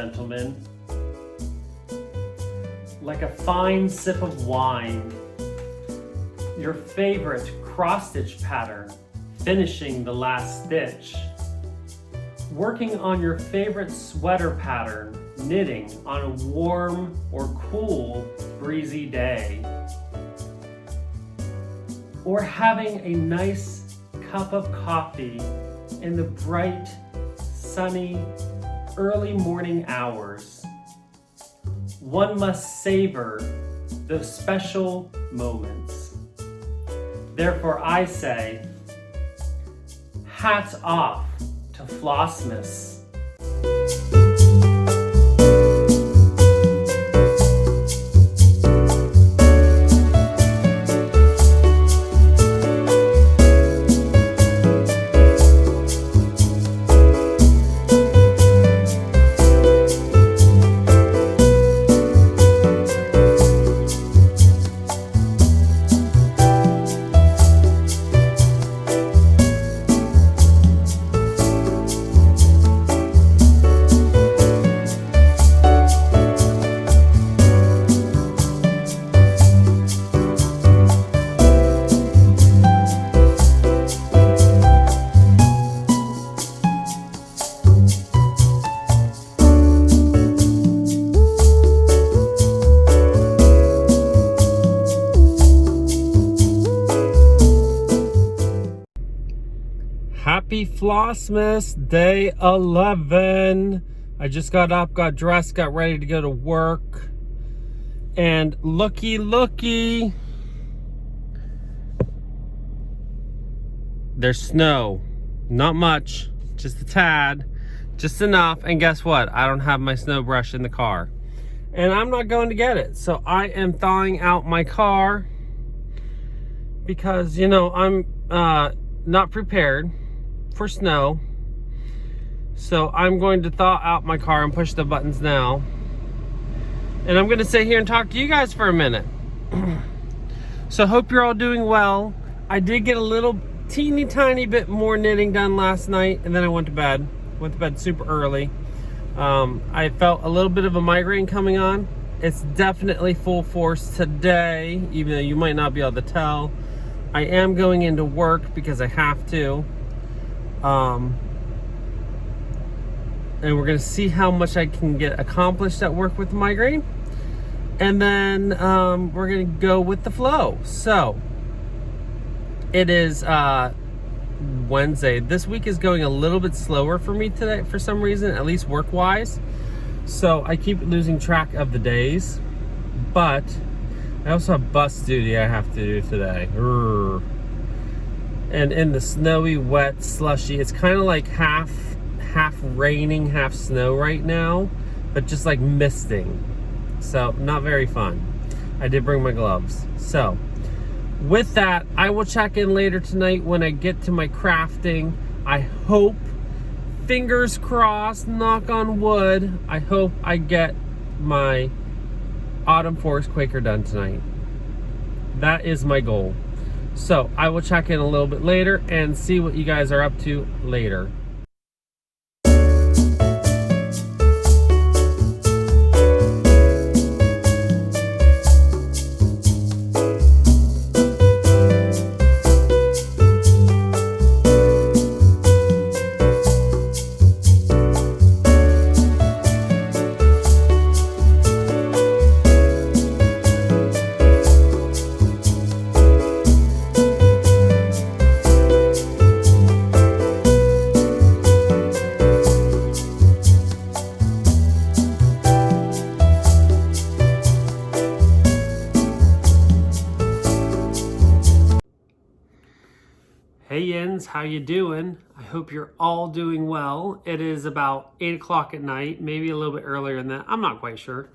gentlemen, like a fine sip of wine, your favorite cross-stitch pattern, finishing the last stitch, working on your favorite sweater pattern, knitting on a warm or cool, breezy day, or having a nice cup of coffee in the bright, sunny, early morning hours. One must savor those special moments. Therefore, I say, hats off to Flossmas. Happy Flossmas, day 11. I just got up, got dressed, got ready to go to work. And looky, there's snow. Not much, just a tad, just enough. And guess what? I don't have my snow brush in the car. And I'm not going to get it. So I am thawing out my car because, you know, I'm not prepared for snow. So I'm going to thaw out my car and push the buttons now. And I'm going to sit here and talk to you guys for a minute. So hope you're all doing well. I did get a little teeny tiny bit more knitting done last night, and then I went to bed. Went to bed super early. I felt a little bit of a migraine coming on. It's definitely full force today, even though you might not be able to tell. I am going into work because I have to. And we're gonna see how much I can get accomplished at work with the migraine, and then we're gonna go with the flow. So it is Wednesday. This week is going a little bit slower for me today for some reason, at least work wise, so I keep losing track of the days. But I also have bus duty I have to do today. And in the snowy, wet, slushy, it's kind of like half raining, half snow right now, but just like misting. So not very fun. I did bring my gloves. So with that, I will check in later tonight when I get to my crafting. I hope, fingers crossed, knock on wood, I hope I get my Autumn Forest Quaker done tonight. That is my goal. So I will check in a little bit later and see what you guys are up to later. Hey Yens, how you doing? I hope you're all doing well. It is about 8 o'clock at night, maybe a little bit earlier than that. I'm not quite sure.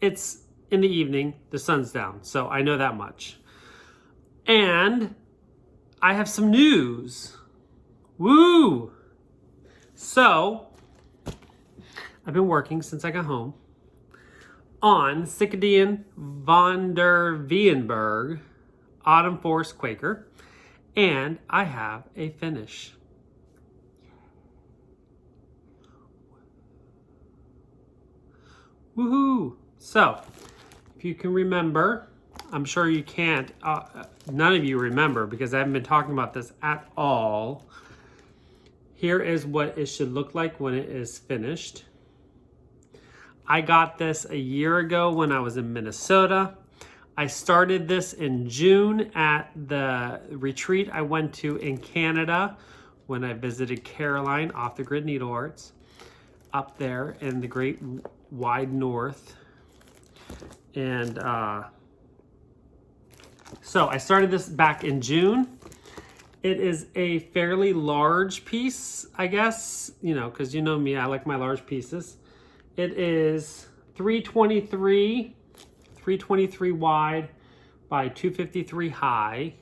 It's in the evening, the sun's down, so I know that much. And I have some news. Woo! So, I've been working since I got home on Cycadian von der Weenberg Autumn Forest Quaker. And I have a finish. Woohoo! So, if you can remember, I'm sure you can't, none of you remember because I haven't been talking about this at all. Here is what it should look like when it is finished. I got this a year ago when I was in Minnesota. I started this in June at the retreat I went to in Canada when I visited Caroline, Off the Grid Needle Arts, up there in the great wide north. And so I started this back in June. It is a fairly large piece, I guess, you know, because you know me, I like my large pieces. It is 323 wide by 253 high.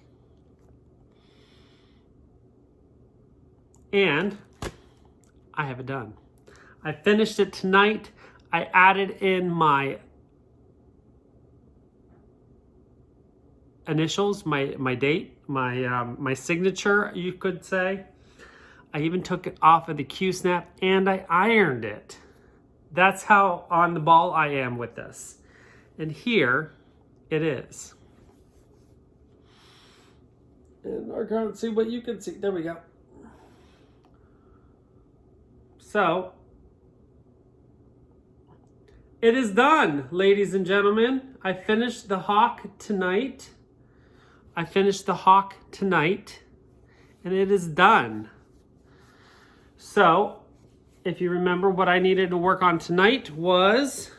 And I have it done. I finished it tonight. I added in my initials, my date, my signature, you could say. I even took it off of the Q-snap and I ironed it. That's how on the ball I am with this. And here it is. And I can't see what you can see. There we go. So, it is done, ladies and gentlemen. I finished the hawk tonight. And it is done. So, if you remember what I needed to work on tonight was,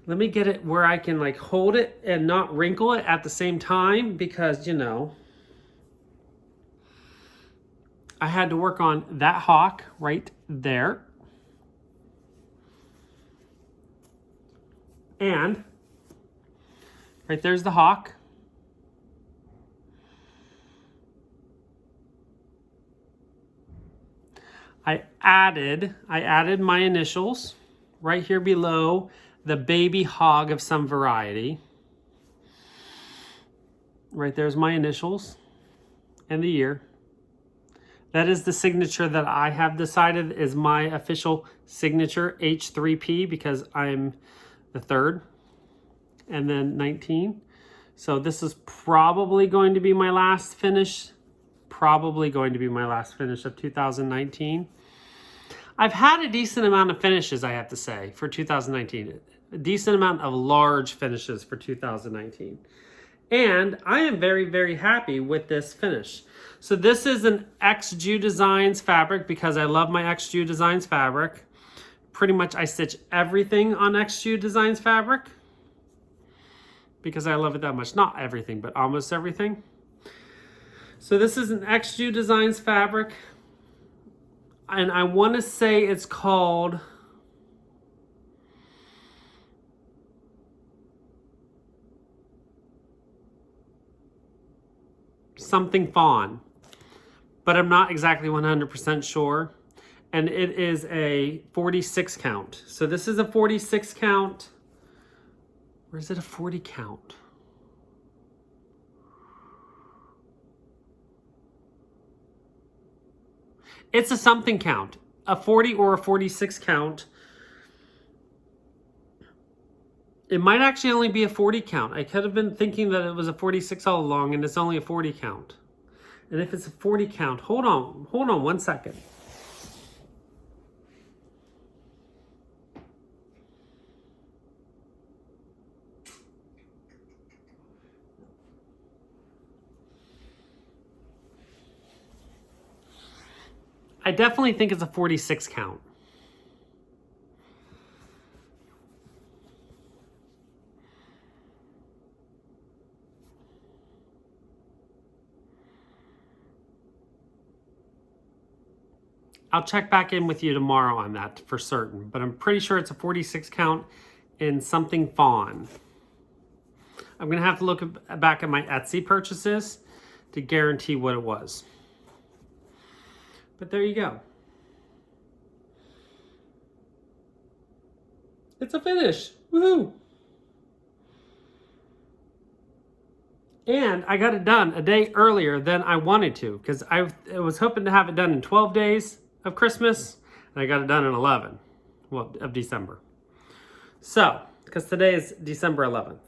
let me get it where I can like hold it and not wrinkle it at the same time because, you know, I had to work on that hawk right there. And right there's the hawk. I added my initials right here below the baby hog of some variety. Right there's my initials and the year. That is the signature that I have decided is my official signature, H3P, because I'm the third, and then 19. So this is probably going to be my last finish. Of 2019. I've had a decent amount of finishes, I have to say, for 2019. A decent amount of large finishes for 2019. And I am very, very happy with this finish. So this is an GingerGeraldDesigns fabric because I love my GingerGeraldDesigns fabric. Pretty much I stitch everything on GingerGeraldDesigns fabric because I love it that much. Not everything, but almost everything. So this is an GingerGeraldDesigns fabric. And I want to say it's called something fawn, but I'm not exactly 100% sure. And it is a 46 count. So this is a 46 count. Or is it a 40 count? It's a something count, a 40 or a 46 count. It might actually only be a 40 count. I could have been thinking that it was a 46 all along and it's only a 40 count. And if it's a 40 count, hold on 1 second. I definitely think it's a 46 count. I'll check back in with you tomorrow on that for certain, but I'm pretty sure it's a 46 count in something fawn. I'm gonna have to look back at my Etsy purchases to guarantee what it was. But there you go. It's a finish. Woohoo! And I got it done a day earlier than I wanted to because I was hoping to have it done in 12 days of Christmas, and I got it done in 11, well, of December. So, because today is December 11th.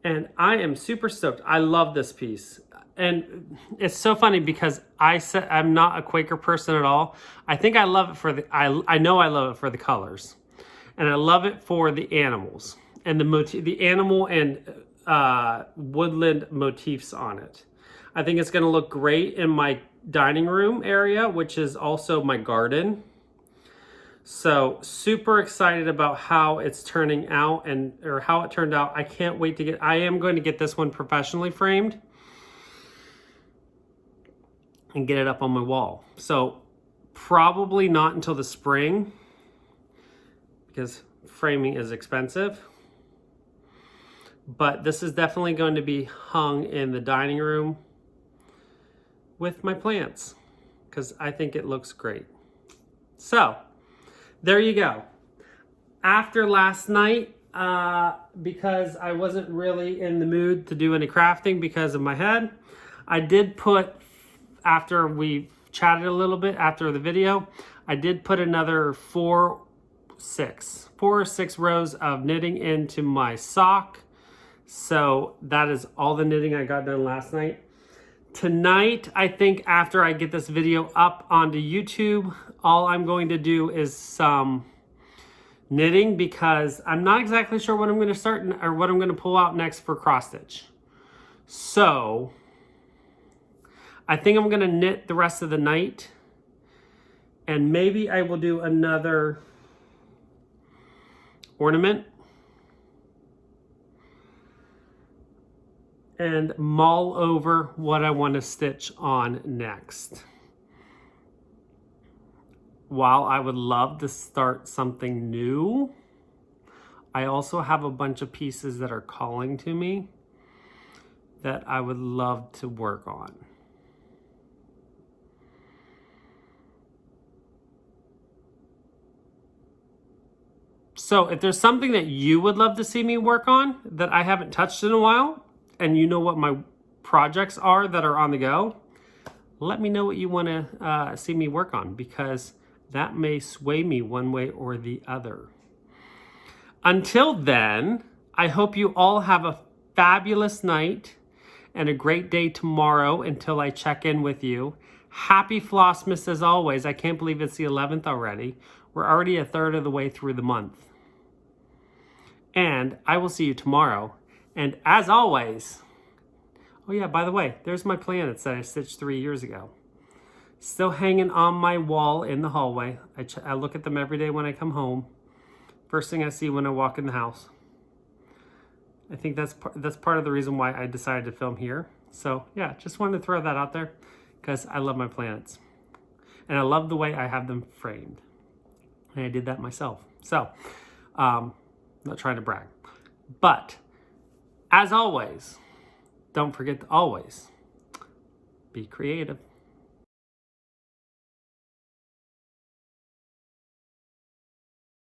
And I am super stoked. I love this piece. And it's so funny because I said I'm not a Quaker person at all. I think I love it for the, I know I love it for the colors. And I love it for the animals and the motif, the animal and woodland motifs on it. I think it's going to look great in my dining room area, which is also my garden. So super excited about how it's turning out or how it turned out. I can't wait to I am going to get this one professionally framed and get it up on my wall. So probably not until the spring because framing is expensive. But this is definitely going to be hung in the dining room with my plants because I think it looks great. So there you go. After last night, because I wasn't really in the mood to do any crafting because of my head, I did put, after we chatted a little bit after the video, I did put another 4 or 6 rows of knitting into my sock. So that is all the knitting I got done last night. Tonight, I think after I get this video up onto YouTube, all I'm going to do is some knitting because I'm not exactly sure what I'm going to start or what I'm going to pull out next for cross stitch. So I think I'm going to knit the rest of the night and maybe I will do another ornament and mull over what I want to stitch on next. While I would love to start something new, I also have a bunch of pieces that are calling to me that I would love to work on. So if there's something that you would love to see me work on that I haven't touched in a while, and you know what my projects are that are on the go, let me know what you want to see me work on because that may sway me one way or the other. Until then, I hope you all have a fabulous night and a great day tomorrow until I check in with you. Happy Flossmas as always. I can't believe it's the 11th already. We're already a third of the way through the month. And I will see you tomorrow. And as always, oh yeah, by the way, there's my planets that I stitched 3 years ago. Still hanging on my wall in the hallway. I look at them every day when I come home. First thing I see when I walk in the house. I think that's part of the reason why I decided to film here. So yeah, just wanted to throw that out there because I love my planets. And I love the way I have them framed. And I did that myself. So, not trying to brag. But, as always, don't forget to always be creative.